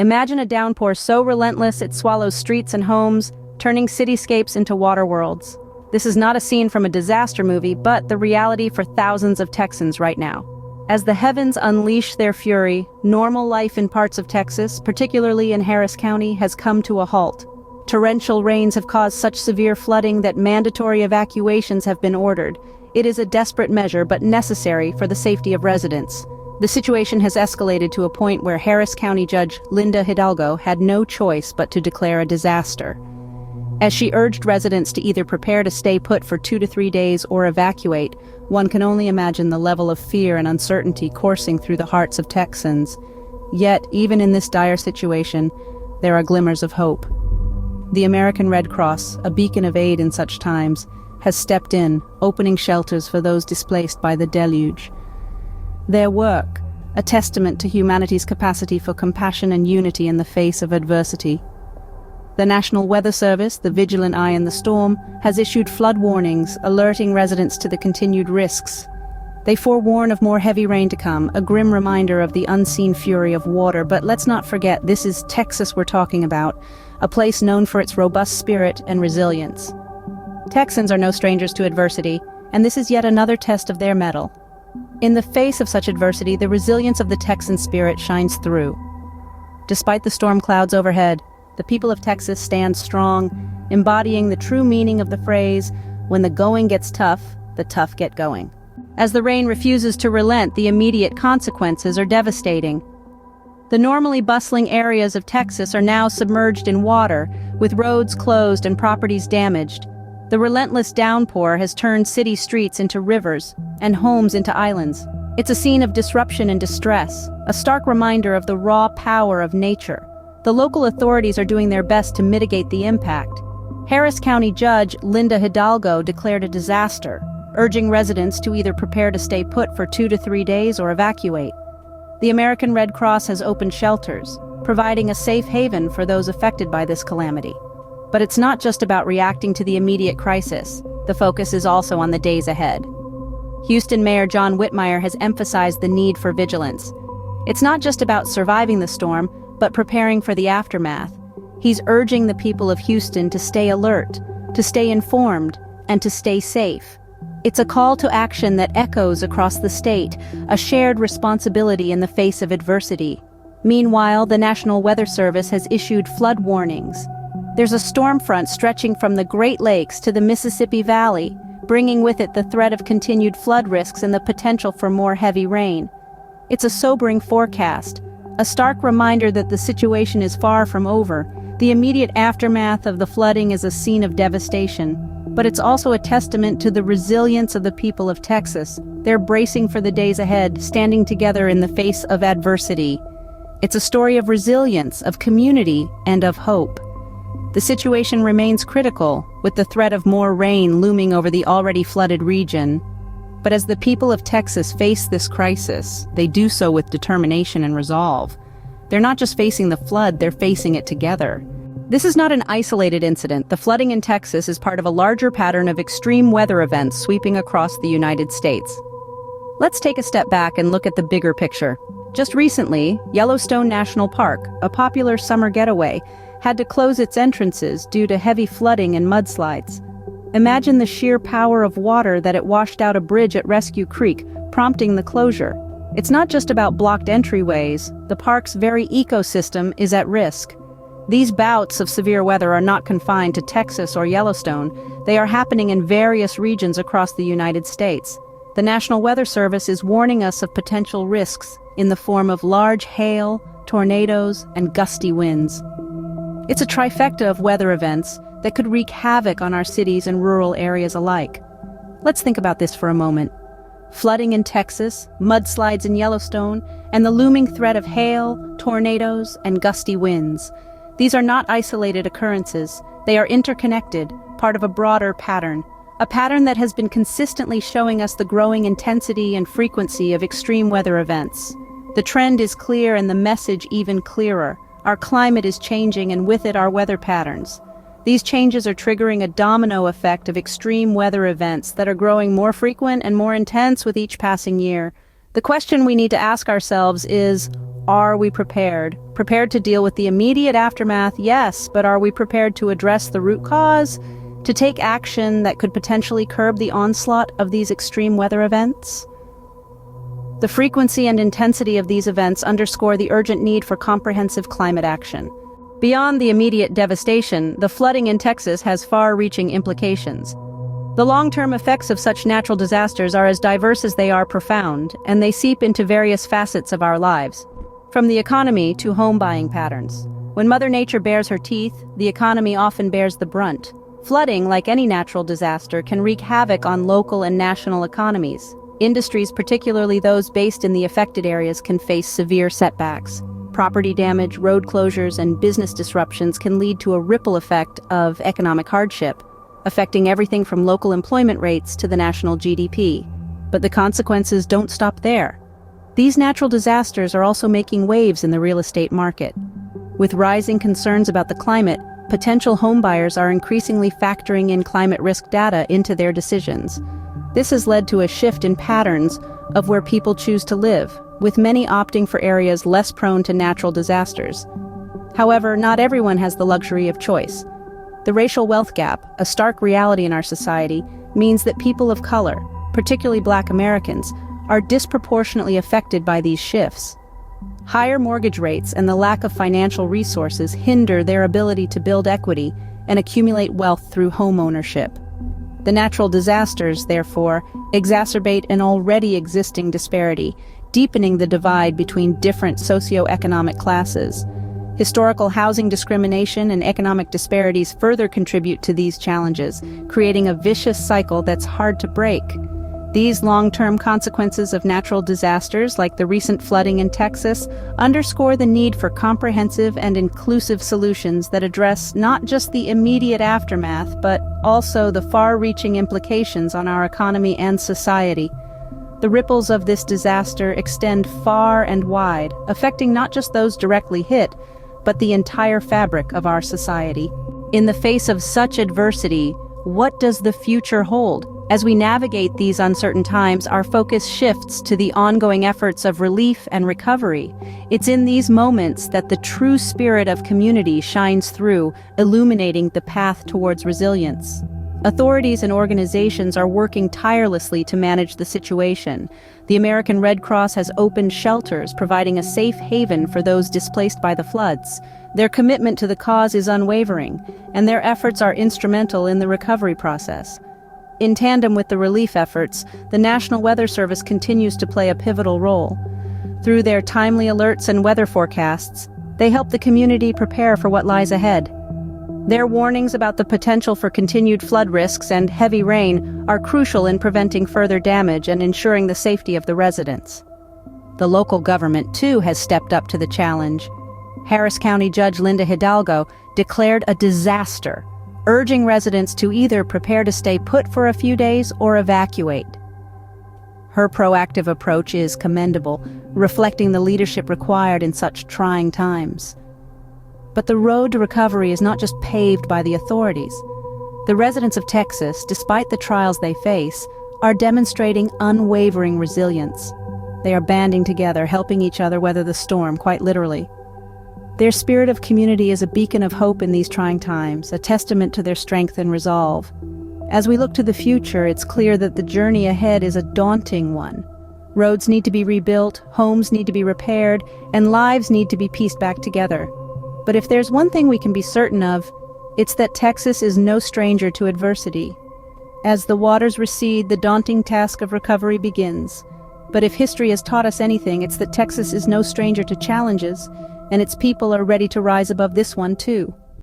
Imagine a downpour so relentless it swallows streets and homes, turning cityscapes into water worlds. This is not a scene from a disaster movie, but the reality for thousands of Texans right now. As the heavens unleash their fury, normal life in parts of Texas, particularly in Harris County, has come to a halt. Torrential rains have caused such severe flooding that mandatory evacuations have been ordered. It is a desperate measure, but necessary for the safety of residents. The situation has escalated to a point where Harris County Judge Linda Hidalgo had no choice but to declare a disaster. As she urged residents to either prepare to stay put for 2 to 3 days or evacuate, one can only imagine the level of fear and uncertainty coursing through the hearts of Texans. Yet, even in this dire situation, there are glimmers of hope. The American Red Cross, a beacon of aid in such times, has stepped in, opening shelters for those displaced by the deluge. Their work, a testament to humanity's capacity for compassion and unity in the face of adversity. The National Weather Service, the vigilant eye in the storm, has issued flood warnings, alerting residents to the continued risks. They forewarn of more heavy rain to come, a grim reminder of the unseen fury of water. But let's not forget, this is Texas we're talking about, a place known for its robust spirit and resilience. Texans are no strangers to adversity, and this is yet another test of their mettle. In the face of such adversity, the resilience of the Texan spirit shines through. Despite the storm clouds overhead, the people of Texas stand strong, embodying the true meaning of the phrase, "When the going gets tough, the tough get going." As the rain refuses to relent, the immediate consequences are devastating. The normally bustling areas of Texas are now submerged in water, with roads closed and properties damaged. The relentless downpour has turned city streets into rivers and homes into islands. It's a scene of disruption and distress, a stark reminder of the raw power of nature. The local authorities are doing their best to mitigate the impact. Harris County Judge Linda Hidalgo declared a disaster, urging residents to either prepare to stay put for 2 to 3 days or evacuate. The American Red Cross has opened shelters, providing a safe haven for those affected by this calamity. But it's not just about reacting to the immediate crisis. The focus is also on the days ahead. Houston Mayor John Whitmire has emphasized the need for vigilance. It's not just about surviving the storm, but preparing for the aftermath. He's urging the people of Houston to stay alert, to stay informed, and to stay safe. It's a call to action that echoes across the state, a shared responsibility in the face of adversity. Meanwhile, the National Weather Service has issued flood warnings. There's a storm front stretching from the Great Lakes to the Misisipi Valley, bringing with it the threat of continued flood risks and the potential for more heavy rain. It's a sobering forecast, a stark reminder that the situation is far from over. The immediate aftermath of the flooding is a scene of devastation, but it's also a testament to the resilience of the people of Texas. They're bracing for the days ahead, standing together in the face of adversity. It's a story of resilience, of community, and of hope. The situation remains critical, with the threat of more rain looming over the already flooded region. But as the people of Texas face this crisis, they do so with determination and resolve. They're not just facing the flood, they're facing it together. This is not an isolated incident. The flooding in Texas is part of a larger pattern of extreme weather events sweeping across the United States. Let's take a step back and look at the bigger picture. Just recently, Yellowstone National Park, a popular summer getaway, had to close its entrances due to heavy flooding and mudslides. Imagine the sheer power of water that it washed out a bridge at Rescue Creek, prompting the closure. It's not just about blocked entryways. The park's very ecosystem is at risk. These bouts of severe weather are not confined to Texas or Yellowstone. They are happening in various regions across the United States. The National Weather Service is warning us of potential risks in the form of large hail, tornadoes, and gusty winds. It's a trifecta of weather events that could wreak havoc on our cities and rural areas alike. Let's think about this for a moment. Flooding in Texas, mudslides in Yellowstone, and the looming threat of hail, tornadoes, and gusty winds. These are not isolated occurrences. They are interconnected, part of a broader pattern. A pattern that has been consistently showing us the growing intensity and frequency of extreme weather events. The trend is clear and the message even clearer. Our climate is changing, and with it our weather patterns. These changes are triggering a domino effect of extreme weather events that are growing more frequent and more intense with each passing year. The question we need to ask ourselves is, are we prepared? Prepared to deal with the immediate aftermath, yes, but are we prepared to address the root cause? To take action that could potentially curb the onslaught of these extreme weather events? The frequency and intensity of these events underscore the urgent need for comprehensive climate action. Beyond the immediate devastation, the flooding in Texas has far-reaching implications. The long-term effects of such natural disasters are as diverse as they are profound, and they seep into various facets of our lives, from the economy to home-buying patterns. When Mother Nature bares her teeth, the economy often bears the brunt. Flooding, like any natural disaster, can wreak havoc on local and national economies. Industries, particularly those based in the affected areas, can face severe setbacks. Property damage, road closures, and business disruptions can lead to a ripple effect of economic hardship, affecting everything from local employment rates to the national GDP. But the consequences don't stop there. These natural disasters are also making waves in the real estate market. With rising concerns about the climate, potential homebuyers are increasingly factoring in climate risk data into their decisions. This has led to a shift in patterns of where people choose to live, with many opting for areas less prone to natural disasters. However, not everyone has the luxury of choice. The racial wealth gap, a stark reality in our society, means that people of color, particularly Black Americans, are disproportionately affected by these shifts. Higher mortgage rates and the lack of financial resources hinder their ability to build equity and accumulate wealth through home ownership. The natural disasters, therefore, exacerbate an already existing disparity, deepening the divide between different socioeconomic classes. Historical housing discrimination and economic disparities further contribute to these challenges, creating a vicious cycle that's hard to break. These long-term consequences of natural disasters, like the recent flooding in Texas, underscore the need for comprehensive and inclusive solutions that address not just the immediate aftermath, but also the far-reaching implications on our economy and society. The ripples of this disaster extend far and wide, affecting not just those directly hit, but the entire fabric of our society. In the face of such adversity, what does the future hold? As we navigate these uncertain times, our focus shifts to the ongoing efforts of relief and recovery. It's in these moments that the true spirit of community shines through, illuminating the path towards resilience. Authorities and organizations are working tirelessly to manage the situation. The American Red Cross has opened shelters, providing a safe haven for those displaced by the floods. Their commitment to the cause is unwavering, and their efforts are instrumental in the recovery process. In tandem with the relief efforts, the National Weather Service continues to play a pivotal role. Through their timely alerts and weather forecasts, they help the community prepare for what lies ahead. Their warnings about the potential for continued flood risks and heavy rain are crucial in preventing further damage and ensuring the safety of the residents. The local government, too, has stepped up to the challenge. Harris County Judge Linda Hidalgo declared a disaster, urging residents to either prepare to stay put for a few days or evacuate. Her proactive approach is commendable, reflecting the leadership required in such trying times. But the road to recovery is not just paved by the authorities. The residents of Texas, despite the trials they face, are demonstrating unwavering resilience. They are banding together, helping each other weather the storm, quite literally. Their spirit of community is a beacon of hope in these trying times, a testament to their strength and resolve. As we look to the future, it's clear that the journey ahead is a daunting one. Roads need to be rebuilt, homes need to be repaired, and lives need to be pieced back together. But if there's one thing we can be certain of, it's that Texas is no stranger to adversity. As the waters recede, the daunting task of recovery begins. But if history has taught us anything, it's that Texas is no stranger to challenges, and its people are ready to rise above this one too.